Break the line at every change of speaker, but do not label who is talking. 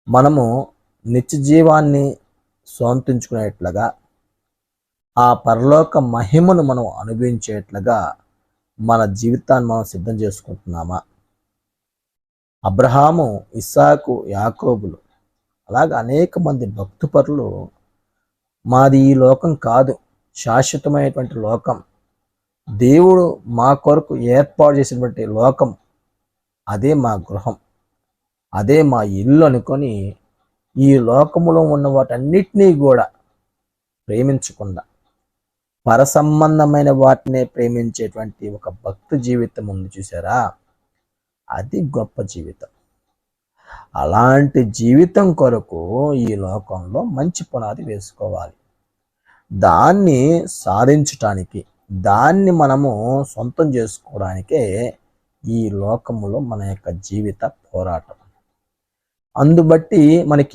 మనము నిత్య జీవాన్ని సొంతించుకునేట్లుగా, ఆ పరలోక మహిమను మనం అనుభవించేట్లుగా మన జీవితాన్ని మనం సిద్ధం చేసుకుంటున్నామా? అబ్రహాము, ఇస్సాకు, యాకోబులు అలాగే అనేక మంది భక్తిపరులు మాది ఈ లోకం కాదు, శాశ్వతమైనటువంటి లోకం, దేవుడు మా కొరకు ఏర్పాటు చేసినటువంటి లోకం, అదే మా గృహం, అదే మా ఇల్లు అనుకొని ఈ లోకములో ఉన్న వాటన్నిటినీ కూడా ప్రేమించకుండా పరసంబంధమైన వాటినే ప్రేమించేటువంటి ఒక భక్తి జీవితం ఉంది చూసారా, అది గొప్ప జీవితం. అలాంటి జీవితం కొరకు ఈ లోకంలో మంచి పునాది వేసుకోవాలి. దాన్ని సాధించటానికి, దాన్ని మనము సొంతం చేసుకోవడానికే ఈ లోకములో మన యొక్క జీవిత పోరాటం. అందుబట్టి మనకి